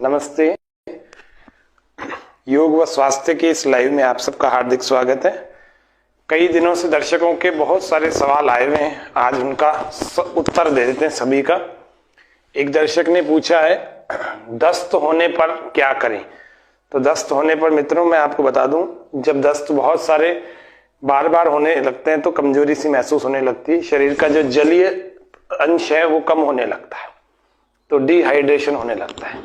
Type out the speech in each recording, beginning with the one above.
नमस्ते। योग व स्वास्थ्य के इस लाइव में आप सबका हार्दिक स्वागत है। कई दिनों से दर्शकों के बहुत सारे सवाल आए हुए हैं, आज उनका उत्तर दे देते हैं सभी का। एक दर्शक ने पूछा है दस्त होने पर क्या करें। तो दस्त होने पर मित्रों मैं आपको बता दूं, जब दस्त बहुत सारे बार बार होने लगते हैं तो कमजोरी सी महसूस होने लगती है, शरीर का जो जलीय अंश है वो कम होने लगता है, तो डिहाइड्रेशन होने लगता है,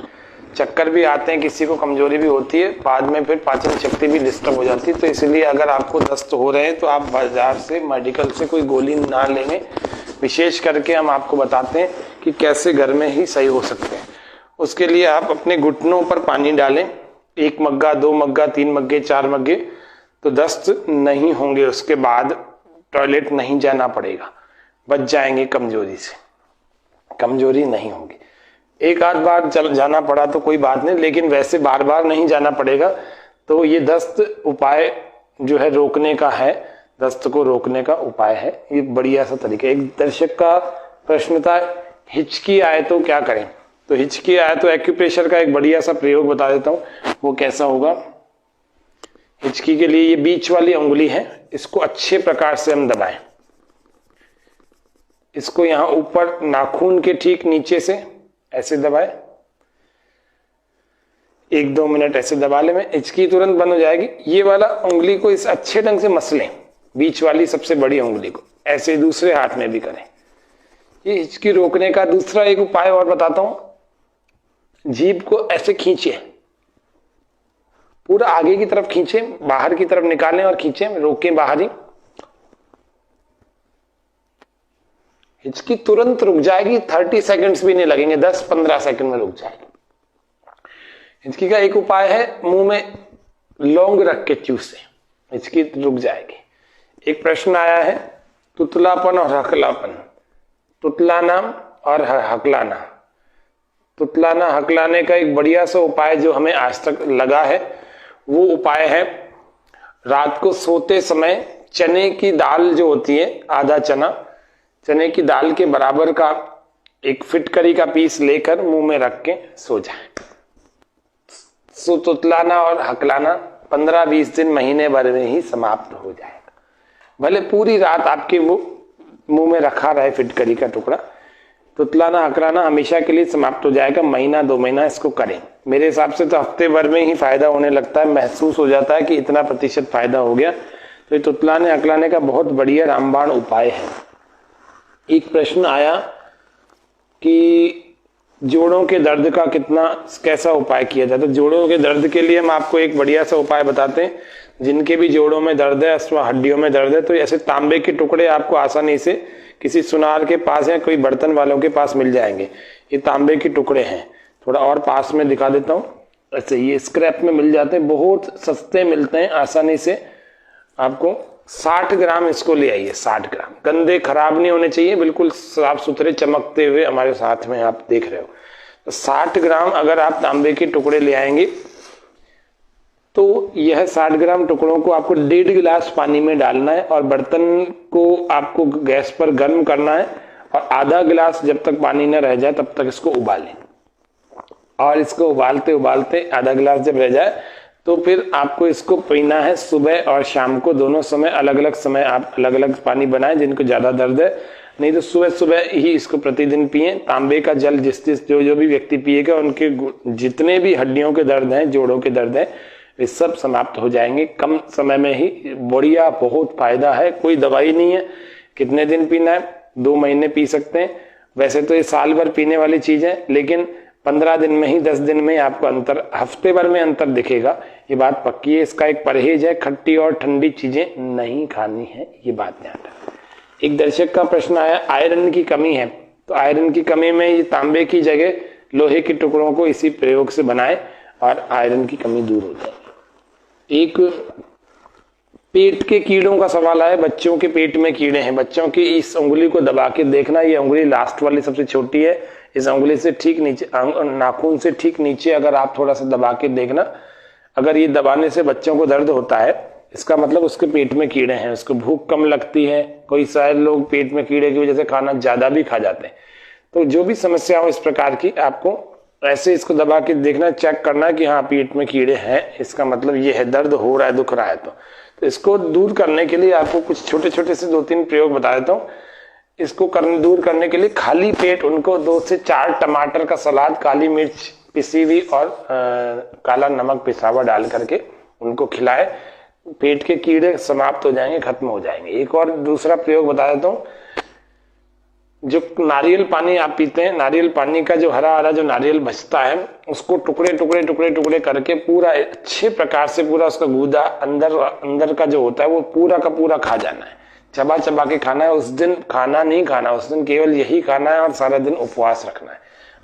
चक्कर भी आते हैं, किसी को कमजोरी भी होती है, बाद में फिर पाचन शक्ति भी डिस्टर्ब हो जाती है। तो इसलिए अगर आपको दस्त हो रहे हैं तो आप बाजार से मेडिकल से कोई गोली ना लेंगे। विशेष करके हम आपको बताते हैं कि कैसे घर में ही सही हो सकते हैं। उसके लिए आप अपने घुटनों पर पानी डालें, 1 मग्गा 2 मग्गा 3 मग्गे 4 मग्गे, तो दस्त नहीं होंगे। उसके बाद टॉयलेट नहीं जाना पड़ेगा, बच जाएंगे कमजोरी से, कमजोरी नहीं होगी। एक आध बार चल जाना पड़ा तो कोई बात नहीं, लेकिन वैसे बार बार नहीं जाना पड़ेगा। तो ये दस्त उपाय जो है रोकने का है, दस्त को रोकने का उपाय है, ये बढ़िया सा तरीका। एक दर्शक का प्रश्न था हिचकी आए तो क्या करें। तो हिचकी आए तो एक्यूप्रेशर का एक बढ़िया सा प्रयोग बता देता हूं, वो कैसा होगा। हिचकी के लिए ये बीच वाली उंगली है, इसको अच्छे प्रकार से हम दबाएं। इसको यहां ऊपर नाखून के ठीक नीचे से ऐसे दबाएं, 1-2 मिनट ऐसे दबा ले, में हिचकी तुरंत बंद हो जाएगी। ये वाला उंगली को इस अच्छे ढंग से मसलें, बीच वाली सबसे बड़ी उंगली को ऐसे दूसरे हाथ में भी करें। ये हिचकी रोकने का दूसरा एक उपाय और बताता हूं। जीभ को ऐसे खींचे, पूरा आगे की तरफ खींचे, बाहर की तरफ निकालें और खींचे, रोकें बाहर ही। हिचकी तुरंत रुक जाएगी, 30 सेकंड्स भी नहीं लगेंगे, 10-15 सेकंड में रुक जाएगी। हिचकी का एक उपाय है मुंह में लौंग रख के चूसे, हिचकी रुक जाएगी। एक प्रश्न आया है तुतलापन और हकलापन, तुतलाना और हकलाना। तुतलाना हकलाने का एक बढ़िया सा उपाय जो हमें आज तक लगा है, वो उपाय है रात को सोते समय चने की दाल जो होती है, आधा चने की दाल के बराबर का एक फिटकरी का पीस लेकर मुंह में रख के सो जाए। सो तुतलाना और हकलाना 15-20 दिन, महीने भर में ही समाप्त हो जाएगा। भले पूरी रात आपके वो मुंह में रखा रहे फिटकरी का टुकड़ा, तुतलाना हकलाना हमेशा के लिए समाप्त हो जाएगा। 1-2 महीना इसको करें। मेरे हिसाब से तो हफ्ते भर में ही फायदा होने लगता है, महसूस हो जाता है कि इतना प्रतिशत फायदा हो गया। तो ये तुतलाने हकलाने का बहुत बढ़िया रामबाण उपाय है। एक प्रश्न आया कि जोड़ों के दर्द का कैसा उपाय किया जाए। तो जोड़ों के दर्द के लिए हम आपको एक बढ़िया सा उपाय बताते हैं। जिनके भी जोड़ों में दर्द है अथवा हड्डियों में दर्द है, तो ऐसे तांबे के टुकड़े आपको आसानी से किसी सुनार के पास या कोई बर्तन वालों के पास मिल जाएंगे। ये तांबे के टुकड़े हैं, थोड़ा और पास में दिखा देता हूँ। ऐसे ये स्क्रैप में मिल जाते हैं, बहुत सस्ते मिलते हैं आसानी से। आपको 60 ग्राम इसको ले आइए, 60 ग्राम। गंदे खराब नहीं होने चाहिए, बिल्कुल साफ सुथरे चमकते हुए हमारे साथ में आप देख रहे हो। तो 60 ग्राम अगर आप तांबे के टुकड़े ले आएंगे तो यह 60 ग्राम टुकड़ों को आपको 1.5 गिलास पानी में डालना है और बर्तन को आपको गैस पर गर्म करना है और आधा गिलास जब तक पानी न रह जाए तब तक इसको उबालें। और इसको उबालते उबालते आधा गिलास जब रह जाए तो फिर आपको इसको पीना है। सुबह और शाम को दोनों समय, अलग अलग समय आप अलग अलग पानी बनाएं जिनको ज्यादा दर्द है, नहीं तो सुबह सुबह ही इसको प्रतिदिन पिए। तांबे का जल जो भी व्यक्ति पिएगा उनके जितने भी हड्डियों के दर्द हैं, जोड़ों के दर्द हैं, वे सब समाप्त हो जाएंगे कम समय में ही। बढ़िया, बहुत फायदा है, कोई दवाई नहीं है। कितने दिन पीना है? 2 महीने पी सकते हैं। वैसे तो ये साल भर पीने वाली चीज है, लेकिन 15 दिन में ही, 10 दिन में ही आपको अंतर, हफ्ते भर में अंतर दिखेगा, ये बात पक्की है। इसका एक परहेज है, खट्टी और ठंडी चीजें नहीं खानी है, ये बात ध्यान रखें। एक दर्शक का प्रश्न आया आयरन की कमी है। तो आयरन की कमी में ये तांबे की जगह लोहे के टुकड़ों को इसी प्रयोग से बनाए और आयरन की कमी दूर हो जाएगी। एक पेट के कीड़ों का सवाल आया, बच्चों के पेट में कीड़े हैं। बच्चों की इस उंगली को दबा के देखना, ये उंगली लास्ट वाली सबसे छोटी है, इस उंगली से ठीक नीचे, नाखून से ठीक नीचे अगर आप थोड़ा सा दबा के देखना, अगर ये दबाने से बच्चों को दर्द होता है, इसका मतलब उसके पेट में कीड़े हैं, उसको भूख कम लगती है। कोई शायद लोग पेट में कीड़े की वजह से खाना ज्यादा भी खा जाते हैं। तो जो भी समस्या हो इस प्रकार की, आपको ऐसे इसको दबा के देखना, चेक करना कि हाँ पेट में कीड़े हैं, इसका मतलब ये है दर्द हो रहा है, दुख रहा है। तो इसको दूर करने के लिए आपको कुछ छोटे छोटे से 2-3 प्रयोग बता देता हूँ। इसको दूर करने के लिए खाली पेट उनको 2 से 4 टमाटर का सलाद, काली मिर्च पिसी हुई और काला नमक पिसा हुआ डाल करके उनको खिलाए, पेट के कीड़े समाप्त हो जाएंगे, खत्म हो जाएंगे। एक और दूसरा प्रयोग बता देता हूँ, जो नारियल पानी आप पीते हैं, नारियल पानी का जो हरा हरा जो नारियल बचता है उसको टुकड़े टुकड़े टुकड़े टुकड़े करके पूरा अच्छे प्रकार से पूरा उसका गूदा अंदर का जो होता है वो पूरा का पूरा खा जाना है, चबा चबा के खाना है। उस दिन खाना नहीं खाना, उस दिन केवल यही खाना है और सारा दिन उपवास रखना है।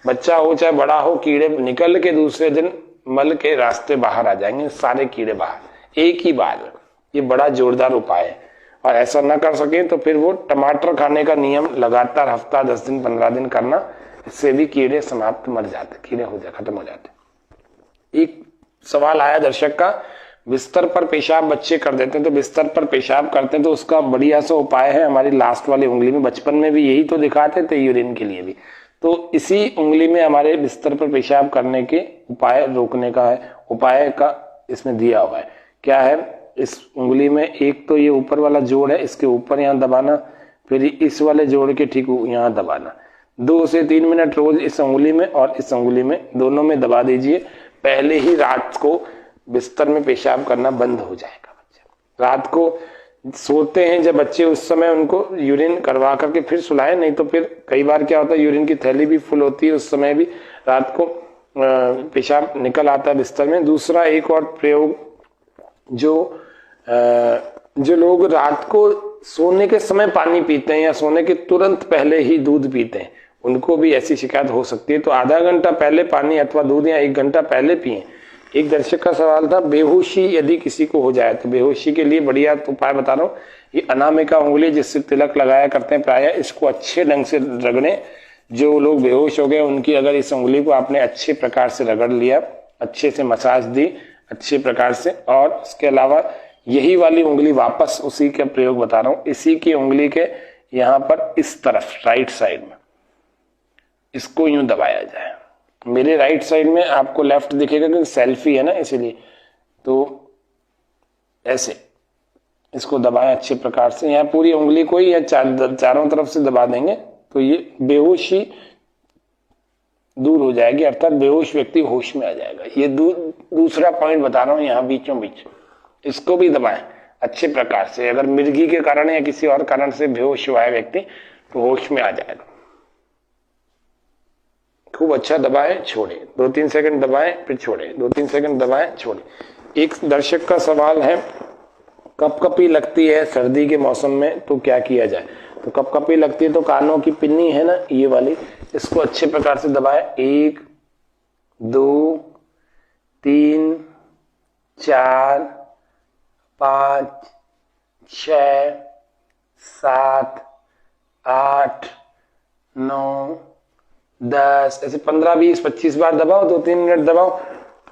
बच्चा हो चाहे बड़ा हो, कीड़े निकल के दूसरे दिन मल के रास्ते बाहर आ जाएंगे, सारे कीड़े बाहर एक ही बार। ये बड़ा जोरदार उपाय है। और ऐसा ना कर सके तो फिर वो टमाटर खाने का नियम लगातार हफ्ता 10 दिन 15 दिन करना, इससे भी कीड़े समाप्त मर जाते, कीड़े खत्म हो जाते। एक सवाल आया दर्शक का, बिस्तर पर पेशाब बच्चे कर देते हैं, तो बिस्तर पर पेशाब करते हैं तो उसका बढ़िया सा उपाय है हमारी लास्ट वाली उंगली में। बचपन में भी यही तो दिखाते थे यूरिन के लिए भी, तो इसी उंगली में हमारे बिस्तर पर पेशाब करने के उपाय रोकने का है, उपाय का इसमें दिया हुआ है। क्या है, इस उंगली में एक तो ये ऊपर वाला जोड़ है, इसके ऊपर यहाँ दबाना, फिर इस वाले जोड़ के ठीक यहाँ दबाना। 2 से 3 मिनट रोज इस उंगली में और इस उंगली में दोनों में दबा दीजिए। पहले ही रात को बिस्तर में पेशाब करना बंद हो जाएगा। बच्चा रात को सोते हैं जब बच्चे, उस समय उनको यूरिन करवा करके फिर सुलाएं, नहीं तो फिर कई बार क्या होता है यूरिन की थैली भी फुल होती है, उस समय भी रात को पेशाब निकल आता है बिस्तर में। दूसरा एक और प्रयोग, जो लोग रात को सोने के समय पानी पीते हैं या सोने के तुरंत पहले ही दूध पीते हैं, उनको भी ऐसी शिकायत हो सकती है। तो आधा घंटा पहले पानी अथवा दूध या 1 घंटा पहले पिए। एक दर्शक का सवाल था, बेहोशी यदि किसी को हो जाए तो बेहोशी के लिए बढ़िया उपाय बता रहा हूँ। ये अनामिका उंगली जिससे तिलक लगाया करते हैं प्राय, इसको अच्छे ढंग से रगड़े। जो लोग बेहोश हो गए उनकी अगर इस उंगली को आपने अच्छे प्रकार से रगड़ लिया, अच्छे से मसाज दी अच्छे प्रकार से, और इसके अलावा यही वाली उंगली वापस उसी का प्रयोग बता रहा हूं, इसी की उंगली के यहां पर इस तरफ राइट साइड में इसको यूं दबाया जाए। मेरे राइट साइड में आपको लेफ्ट दिखेगा क्योंकि सेल्फी है ना, इसीलिए। तो ऐसे इसको दबाएं अच्छे प्रकार से, यहाँ पूरी उंगली को ही या चारों तरफ से दबा देंगे तो ये बेहोशी दूर हो जाएगी, अर्थात बेहोश व्यक्ति होश में आ जाएगा। ये दूसरा पॉइंट बता रहा हूं, यहाँ बीचों बीच इसको भी दबाएं अच्छे प्रकार से। अगर मिर्गी के कारण या किसी और कारण से बेहोश हुआ है व्यक्ति तो होश में आ जाएगा। खूब अच्छा दबाएं, छोड़े, 2-3 सेकंड दबाएं फिर छोड़े, 2-3 सेकंड दबाएं छोड़े। एक दर्शक का सवाल है, कपकपी लगती है सर्दी के मौसम में तो क्या किया जाए। तो कपकपी लगती है तो कानों की पिन्नी है ना ये वाली, इसको अच्छे प्रकार से दबाएं। 1 2 3 4 5 6 7 8 9 10 ऐसे 15 20 25 बार दबाओ, 2-3 मिनट दबाओ।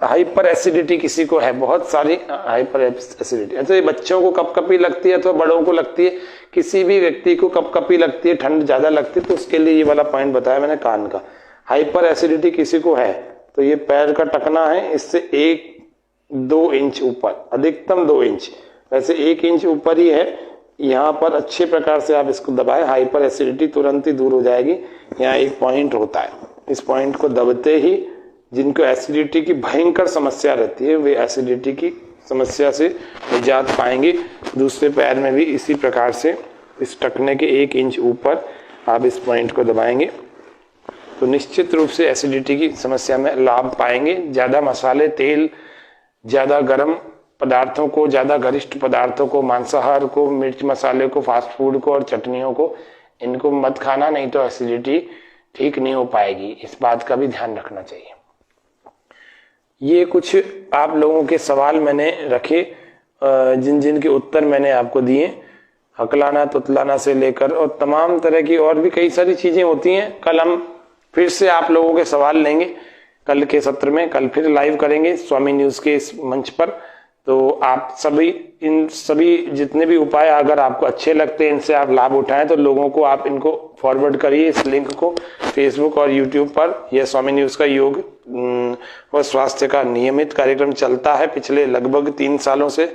हाइपर एसिडिटी किसी को है, बहुत सारी हाइपर एसिडिटी, अच्छा ये बच्चों को कपकपी लगती है तो बड़ों को लगती है, किसी भी व्यक्ति को कपकपी लगती है, ठंड ज्यादा लगती है, तो उसके लिए ये वाला पॉइंट बताया मैंने कान का। हाइपर एसिडिटी किसी को है तो ये पैर का टकना है, इससे 1-2 इंच ऊपर, अधिकतम 2 इंच, वैसे 1 इंच ऊपर ही है, यहाँ पर अच्छे प्रकार से आप इसको दबाएं, हाइपर एसिडिटी तुरंत ही दूर हो जाएगी। यहाँ एक पॉइंट होता है, इस पॉइंट को दबते ही जिनको एसिडिटी की भयंकर समस्या रहती है वे एसिडिटी की समस्या से निजात पाएंगे। दूसरे पैर में भी इसी प्रकार से इस टकने के 1 इंच ऊपर आप इस पॉइंट को दबाएंगे तो निश्चित रूप से एसिडिटी की समस्या में लाभ पाएंगे। ज्यादा मसाले, तेल, ज्यादा गर्म पदार्थों को, ज्यादा गरिष्ठ पदार्थों को, मांसाहार को, मिर्च मसाले को, फास्ट फूड को और चटनियों को, इनको मत खाना, नहीं तो एसिडिटी ठीक नहीं हो पाएगी। इस बात का भी ध्यान रखना चाहिए। ये कुछ आप लोगों के सवाल मैंने रखे, जिन जिन के उत्तर मैंने आपको दिए, हकलाना तुतलाना से लेकर और तमाम तरह की और भी कई सारी चीजें होती हैं। कल हम फिर से आप लोगों के सवाल लेंगे, कल के सत्र में, कल फिर लाइव करेंगे स्वामी न्यूज के इस मंच पर। तो आप सभी इन सभी जितने भी उपाय अगर आपको अच्छे लगते हैं, इनसे आप लाभ उठाएं, तो लोगों को आप इनको फॉरवर्ड करिए, इस लिंक को फेसबुक और यूट्यूब पर। यह स्वामी न्यूज का योग व स्वास्थ्य का नियमित कार्यक्रम चलता है पिछले लगभग 3 सालों से।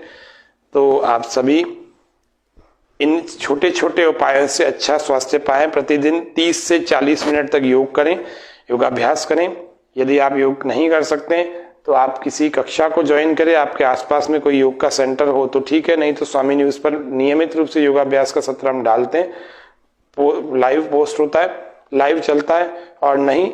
तो आप सभी इन छोटे छोटे उपायों से अच्छा स्वास्थ्य पाएं। प्रतिदिन 30 से 40 मिनट तक योग करें, योगाभ्यास करें। यदि आप योग नहीं कर सकते तो आप किसी कक्षा को ज्वाइन करें, आपके आसपास में कोई योग का सेंटर हो तो ठीक है, नहीं तो स्वामी न्यूज पर नियमित रूप से योगाभ्यास का सत्र हम डालते हैं, लाइव पोस्ट होता है, लाइव चलता है। और नहीं,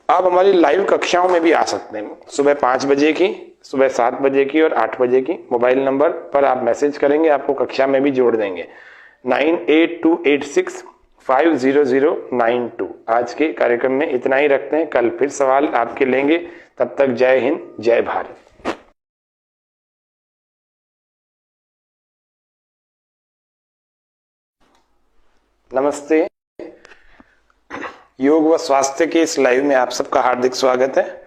आप हमारी लाइव कक्षाओं में भी आ सकते हैं, सुबह 5 बजे की, सुबह 7 बजे की और 8 बजे की। मोबाइल नंबर पर आप मैसेज करेंगे, आपको कक्षा में भी जोड़ देंगे, 9828650092। आज के कार्यक्रम में इतना ही रखते हैं, कल फिर सवाल आपके लेंगे। तब तक जय हिंद, जय भारत। नमस्ते, योग व स्वास्थ्य के इस लाइव में आप सबका हार्दिक स्वागत है।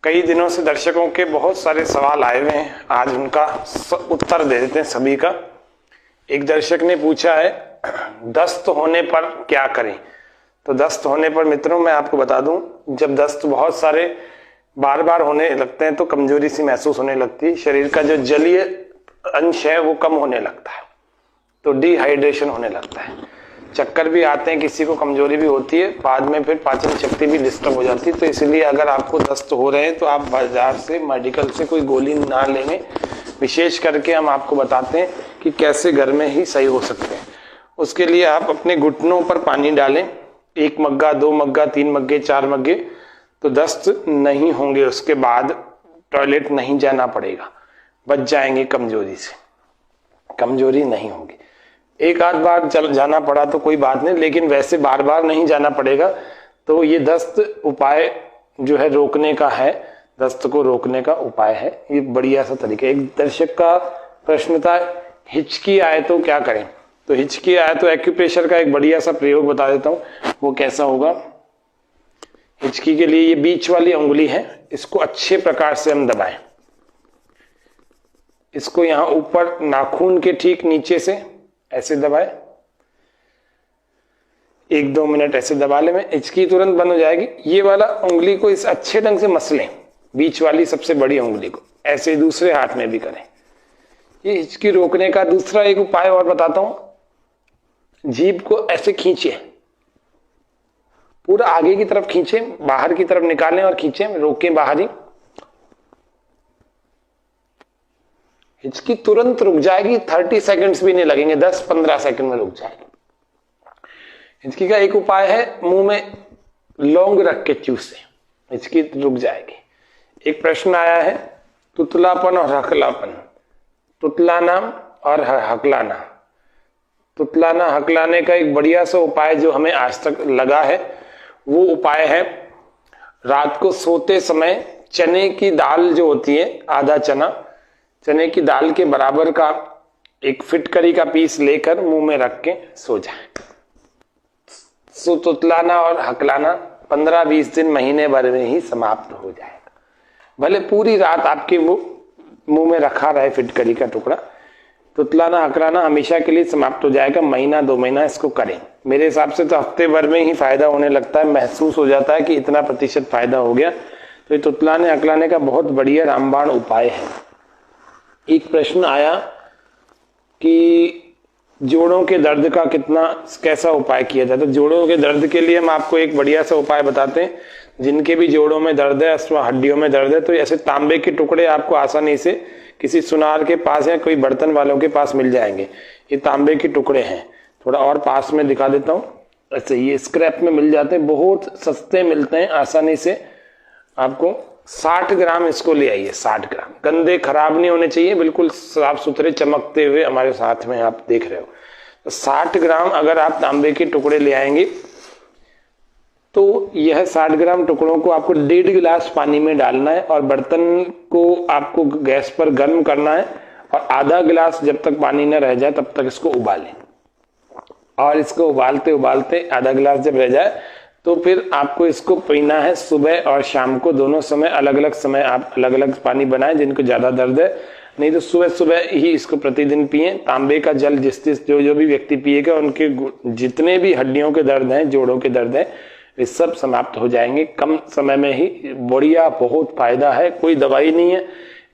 कई दिनों से दर्शकों के बहुत सारे सवाल आए हुए हैं, आज उनका उत्तर दे देते हैं सभी का। एक दर्शक ने पूछा है, दस्त होने पर क्या करें? तो दस्त होने पर मित्रों मैं आपको बता दूं, जब दस्त बहुत सारे बार बार होने लगते हैं तो कमजोरी सी महसूस होने लगती है, शरीर का जो जलीय अंश है वो कम होने लगता है, तो डिहाइड्रेशन होने लगता है, चक्कर भी आते हैं, किसी को कमजोरी भी होती है, बाद में फिर पाचन शक्ति भी डिस्टर्ब हो जाती है। तो इसलिए अगर आपको दस्त हो रहे हैं तो आप बाजार से, मेडिकल से कोई गोली ना लेंगे। विशेष करके हम आपको बताते हैं कि कैसे घर में ही सही हो सकते हैं। उसके लिए आप अपने घुटनों पर पानी डालें, 1 मग्गा, 2 मग्गा, 3 मग्गे, 4 मग्गे, तो दस्त नहीं होंगे। उसके बाद टॉयलेट नहीं जाना पड़ेगा, बच जाएंगे कमजोरी से, कमजोरी नहीं होगी। एक आध बार चल जाना पड़ा तो कोई बात नहीं, लेकिन वैसे बार बार नहीं जाना पड़ेगा। तो ये दस्त उपाय जो है रोकने का है, दस्त को रोकने का उपाय है, ये बढ़िया सा तरीका। एक दर्शक का प्रश्न था, हिचकी आए तो क्या करें? तो हिचकी आए तो एक्यूप्रेशर का एक बढ़िया सा प्रयोग बता देता हूं, वो कैसा होगा। हिचकी के लिए ये बीच वाली उंगली है, इसको अच्छे प्रकार से हम दबाएं, इसको यहां ऊपर नाखून के ठीक नीचे से ऐसे दबाएं, 1-2 मिनट ऐसे दबा ले, में हिचकी तुरंत बंद हो जाएगी। ये वाला उंगली को इस अच्छे ढंग से मसलें, बीच वाली सबसे बड़ी उंगली को, ऐसे दूसरे हाथ में भी करें। ये हिचकी रोकने का दूसरा एक उपाय और बताता हूं, जीभ को ऐसे खींचे, पूरा आगे की तरफ खींचे, बाहर की तरफ निकालें और खींचे, रोकें बाहर ही। हिचकी तुरंत रुक जाएगी, 30 सेकंड्स भी नहीं लगेंगे, 10-15 सेकंड में रुक जाएगी। हिचकी का एक उपाय है, मुंह में लौंग रख के चूसे, हिचकी रुक जाएगी। एक प्रश्न आया है, तुतलापन और हकलापन, तुतलाना और हकलाना। तुतलाना हकलाने का एक बढ़िया सा उपाय जो हमें आज तक लगा है, वो उपाय है, रात को सोते समय चने की दाल जो होती है, आधा चना, चने की दाल के बराबर का एक फिटकरी का पीस लेकर मुंह में रख के सो जाए। सो तुतलाना और हकलाना 15-20 दिन, महीने भर में ही समाप्त हो जाएगा। भले पूरी रात आपके वो मुंह में रखा रहे फिटकरी का टुकड़ा, तुतलाना हकलाना हमेशा के लिए समाप्त हो जाएगा। 1-2 महीना इसको करें। मेरे हिसाब से तो हफ्ते भर में ही फायदा होने लगता है, महसूस हो जाता है कि इतना प्रतिशत फायदा हो गया। तो ये तुतलाने हकलाने का बहुत बढ़िया रामबाण उपाय है। एक प्रश्न आया कि जोड़ों के दर्द का कैसा उपाय किया जाए। तो जोड़ों के दर्द के लिए हम आपको एक बढ़िया सा उपाय बताते हैं। जिनके भी जोड़ों में दर्द है अथवा हड्डियों में दर्द है, तो ऐसे तांबे के टुकड़े आपको आसानी से किसी सुनार के पास या कोई बर्तन वालों के पास मिल जाएंगे। ये तांबे के टुकड़े हैं, थोड़ा और पास में दिखा देता हूँ। ऐसे ये स्क्रैप में मिल जाते हैं, बहुत सस्ते मिलते हैं, आसानी से आपको 60 ग्राम इसको ले आइए। 60 ग्राम, गंदे खराब नहीं होने चाहिए, बिल्कुल साफ सुथरे चमकते हुए हमारे साथ में आप देख रहे हो। तो 60 ग्राम अगर आप तांबे के टुकड़े ले आएंगे तो यह 60 ग्राम टुकड़ों को आपको 1.5 गिलास पानी में डालना है और बर्तन को आपको गैस पर गर्म करना है और आधा गिलास जब तक पानी न रह जाए तब तक इसको उबालें। और इसको उबालते उबालते आधा गिलास जब रह जाए तो फिर आपको इसको पीना है सुबह और शाम को, दोनों समय अलग अलग समय आप अलग अलग पानी बनाएं जिनको ज्यादा दर्द है, नहीं तो सुबह सुबह ही इसको प्रतिदिन पिए। तांबे का जल जो भी व्यक्ति पिएगा उनके जितने भी हड्डियों के दर्द हैं, जोड़ों के दर्द हैं, वे सब समाप्त हो जाएंगे कम समय में ही। बढ़िया, बहुत फायदा है, कोई दवाई नहीं है।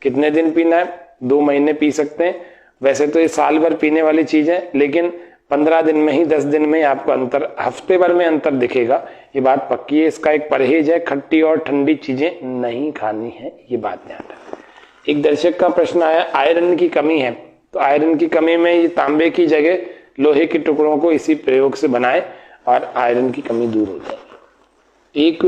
कितने दिन पीना है? 2 महीने पी सकते हैं। वैसे तो ये साल भर पीने वाली चीज है, लेकिन 15 दिन में ही, 10 दिन में ही आपको अंतर, हफ्ते भर में अंतर दिखेगा, ये बात पक्की है। इसका एक परहेज है, खट्टी और ठंडी चीजें नहीं खानी है, ये बात ध्यान रखना। एक दर्शक का प्रश्न आया, आयरन की कमी है, तो आयरन की कमी में ये तांबे की जगह लोहे के टुकड़ों को इसी प्रयोग से बनाए और आयरन की कमी दूर हो जाएगी। एक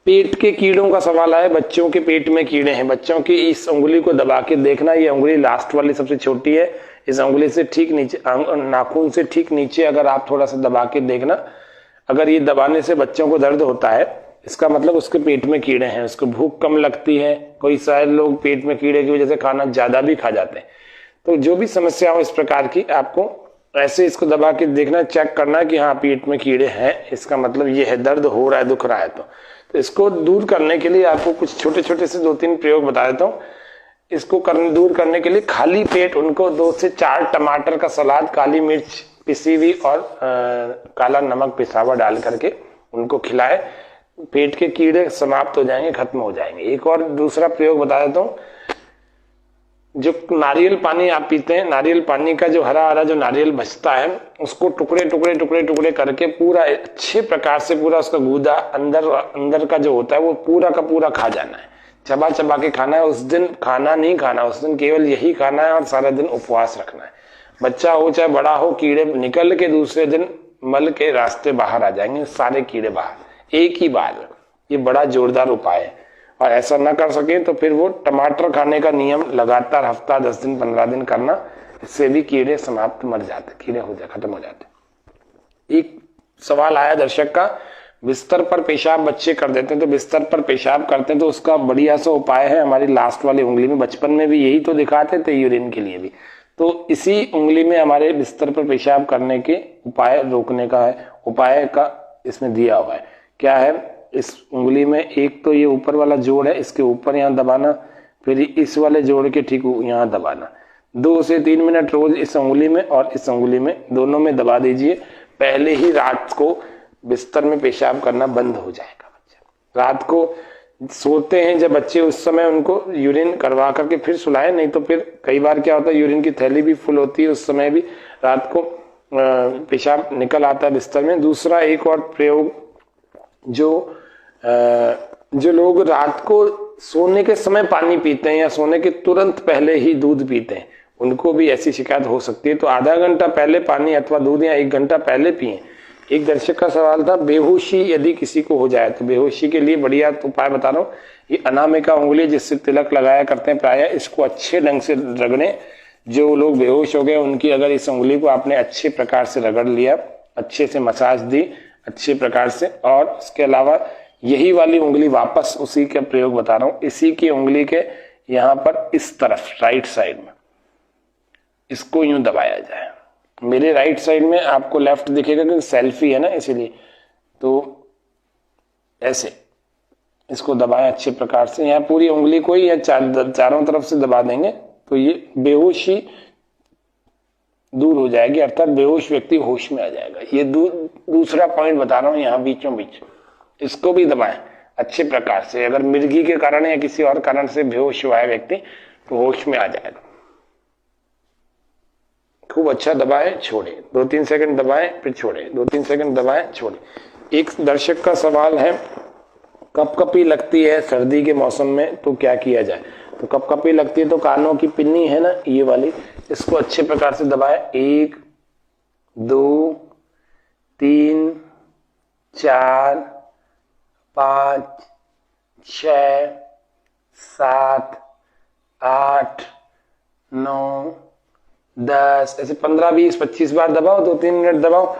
पेट के कीड़ों का सवाल आया, बच्चों के पेट में कीड़े हैं, बच्चों की इस उंगली को दबा के देखना, ये उंगली लास्ट वाली सबसे छोटी है, इस उंगली से ठीक नीचे, नाखून से ठीक नीचे अगर आप थोड़ा सा दबा के देखना, अगर ये दबाने से बच्चों को दर्द होता है, इसका मतलब उसके पेट में कीड़े हैं, उसको भूख कम लगती है। कोई शायद लोग पेट में कीड़े की वजह से खाना ज्यादा भी खा जाते हैं। तो जो भी समस्या हो इस प्रकार की, आपको ऐसे इसको दबा के देखना, चेक करना कि हाँ पेट में कीड़े हैं, इसका मतलब ये है, दर्द हो रहा है, दुख रहा है। तो इसको दूर करने के लिए आपको कुछ छोटे छोटे से 2-3 प्रयोग बता देता हूँ। इसको दूर करने के लिए खाली पेट उनको 2 से 4 टमाटर का सलाद, काली मिर्च पिसी हुई और काला नमक पिसा हुआ डाल करके उनको खिलाए, पेट के कीड़े समाप्त हो जाएंगे, खत्म हो जाएंगे। एक और दूसरा प्रयोग बता देता हूँ, जो नारियल पानी आप पीते हैं, नारियल पानी का जो हरा हरा जो नारियल बचता है, उसको टुकड़े टुकड़े टुकड़े टुकड़े करके पूरा अच्छे प्रकार से पूरा उसका गूदा अंदर का जो होता है वो पूरा का पूरा खा जाना है, चबा चबा के खाना है। उस दिन खाना नहीं खाना, उस दिन केवल यही खाना है और सारा दिन उपवास रखना है। बच्चा हो चाहे बड़ा हो, कीड़े निकल के दूसरे दिन मल के रास्ते बाहर आ जाएंगे, सारे कीड़े बाहर एक ही बार। ये बड़ा जोरदार उपाय है, और ऐसा ना कर सके तो फिर वो टमाटर खाने का नियम लगातार हफ्ता, 10 दिन, 15 दिन करना, इससे भी कीड़े समाप्त, मर जाते, कीड़े हो जाते, खत्म हो जाते। एक सवाल आया दर्शक का, बिस्तर पर पेशाब बच्चे कर देते हैं, तो बिस्तर पर पेशाब करते हैं तो उसका बढ़िया सा उपाय है, हमारी लास्ट वाली उंगली में, बचपन में भी यही तो दिखाते थे यूरिन के लिए भी, तो इसी उंगली में हमारे बिस्तर पर पेशाब करने के उपाय रोकने का है, उपाय का इसमें दिया हुआ है। क्या है? इस उंगली में एक तो ये ऊपर वाला जोड़ है, इसके ऊपर यहाँ दबाना, फिर इस वाले जोड़ के ठीक यहाँ दबाना, 2 से 3 मिनट रोज इस उंगली में और इस उंगली में, दोनों में दबा दीजिए। पहले ही रात को बिस्तर में पेशाब करना बंद हो जाएगा बच्चा। रात को सोते हैं जब बच्चे, उस समय उनको यूरिन करवा करके फिर सुलाएं, नहीं तो फिर कई बार क्या होता है, यूरिन की थैली भी फुल होती है, उस समय भी रात को पेशाब निकल आता है बिस्तर में। दूसरा एक और प्रयोग, जो लोग रात को सोने के समय पानी पीते हैं या सोने के तुरंत पहले ही दूध पीते हैं, उनको भी ऐसी शिकायत हो सकती है, तो आधा घंटा पहले पानी अथवा दूध या 1 घंटा पहले पिएं। एक दर्शक का सवाल था, बेहोशी यदि किसी को हो जाए, तो बेहोशी के लिए बढ़िया उपाय बता रहा हूँ। ये अनामिका उंगली जिससे तिलक लगाया करते हैं प्राय, इसको अच्छे ढंग से रगड़ें। जो लोग बेहोश हो गए उनकी अगर इस उंगली को आपने अच्छे प्रकार से रगड़ लिया, अच्छे से मसाज दी अच्छे प्रकार से, और इसके अलावा यही वाली उंगली वापस उसी का प्रयोग बता रहा हूं, इसी की उंगली के यहां पर इस तरफ राइट साइड में इसको यूं दबाया जाए। मेरे राइट साइड में आपको लेफ्ट दिखेगा क्योंकि सेल्फी है ना, इसीलिए, तो ऐसे इसको दबाएं अच्छे प्रकार से, यहाँ पूरी उंगली को ही या चारों तरफ से दबा देंगे तो ये बेहोशी दूर हो जाएगी, अर्थात बेहोश व्यक्ति होश में आ जाएगा। ये दूसरा पॉइंट बता रहा हूं, यहाँ बीचों बीच इसको भी दबाएं अच्छे प्रकार से। अगर मिर्गी के कारण या किसी और कारण से बेहोश हुआ है व्यक्ति तो होश में आ जाएगा। खूब अच्छा दबाएं, छोड़े, 2-3 सेकंड दबाएं फिर छोड़े, 2-3 सेकंड दबाएं छोड़े। एक दर्शक का सवाल है, कपकपी लगती है सर्दी के मौसम में तो क्या किया जाए? तो कपकपी लगती है तो कानों की पिन्नी है ना ये वाली, इसको अच्छे प्रकार से दबाएं, 1 2 3 4 5 6 7 8 9 10, ऐसे 15 20 25 बार दबाओ, 2-3 मिनट दबाओ।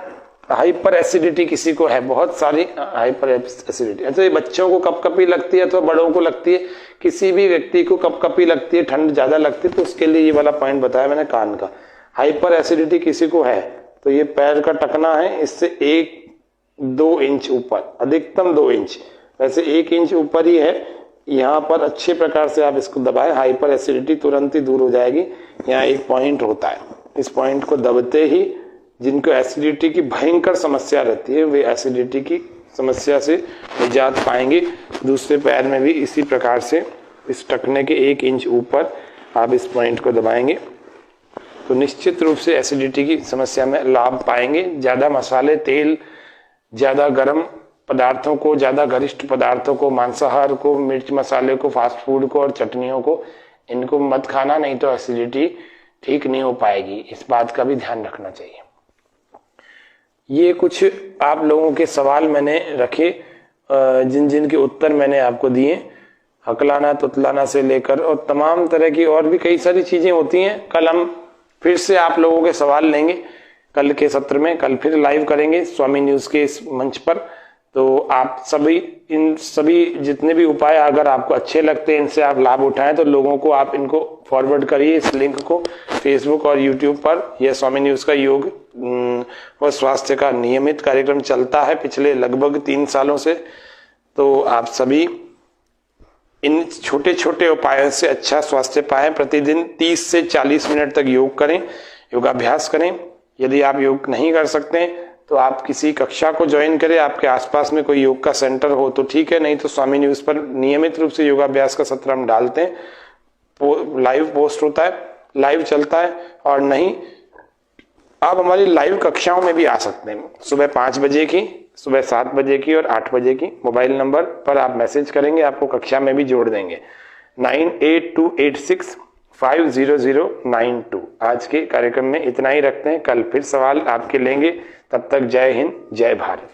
हाइपर एसिडिटी किसी को है, बहुत सारी हाइपर एसिडिटी, अच्छा ये बच्चों को कपकपी लगती है तो बड़ों को लगती है, किसी भी व्यक्ति को कपकपी लगती है, ठंड ज्यादा लगती है, तो उसके लिए ये वाला पॉइंट बताया मैंने कान का। हाइपर एसिडिटी किसी को है तो ये पैर का टकना है, इससे 1 2 इंच ऊपर, अधिकतम 2 इंच, वैसे 1 इंच ऊपर ही है। यहाँ पर अच्छे प्रकार से आप इसको दबाएं, हाइपर एसिडिटी तुरंत ही दूर हो जाएगी। यहाँ एक पॉइंट होता है, इस पॉइंट को दबते ही जिनको एसिडिटी की भयंकर समस्या रहती है वे एसिडिटी की समस्या से निजात पाएंगे। दूसरे पैर में भी इसी प्रकार से इस टखने के 1 इंच ऊपर आप इस पॉइंट को दबाएंगे तो निश्चित रूप से एसिडिटी की समस्या में लाभ पाएंगे। ज्यादा मसाले, तेल, ज्यादा गर्म पदार्थों को, ज्यादा गरिष्ठ पदार्थों को, मांसाहार को, मिर्च मसाले को, फास्ट फूड को और चटनियों को, इनको मत खाना, नहीं तो एसिडिटी ठीक नहीं हो पाएगी। इस बात का भी ध्यान रखना चाहिए। ये कुछ आप लोगों के सवाल मैंने रखे, जिन जिन के उत्तर मैंने आपको दिए, हकलाना तुतलाना से लेकर और तमाम तरह की और भी कई सारी चीजें होती हैं। कल हम फिर से आप लोगों के सवाल लेंगे, कल के सत्र में, कल फिर लाइव करेंगे स्वामी न्यूज के इस मंच पर। तो आप सभी, इन सभी जितने भी उपाय अगर आपको अच्छे लगते हैं, इनसे आप लाभ उठाएं तो लोगों को आप इनको फॉरवर्ड करिए, इस लिंक को फेसबुक और यूट्यूब पर। यह स्वामी न्यूज का योग व स्वास्थ्य का नियमित कार्यक्रम चलता है पिछले लगभग 3 सालों से। तो आप सभी इन छोटे छोटे उपायों से अच्छा स्वास्थ्य पाएं। प्रतिदिन 30 से 40 मिनट तक योग करें, योगाभ्यास करें। यदि आप योग नहीं कर सकते तो आप किसी कक्षा को ज्वाइन करें, आपके आसपास में कोई योग का सेंटर हो तो ठीक है, नहीं तो स्वामी न्यूज पर नियमित रूप से योगाभ्यास का सत्र हम डालते हैं, लाइव पोस्ट होता है, लाइव चलता है। और नहीं, आप हमारी लाइव कक्षाओं में भी आ सकते हैं, सुबह 5 बजे की, सुबह 7 बजे की और 8 बजे की। मोबाइल नंबर पर आप मैसेज करेंगे, आपको कक्षा में भी जोड़ देंगे, 9828650092। आज के कार्यक्रम में इतना ही रखते हैं, कल फिर सवाल आपके लेंगे। तब तक जय हिंद, जय भारत।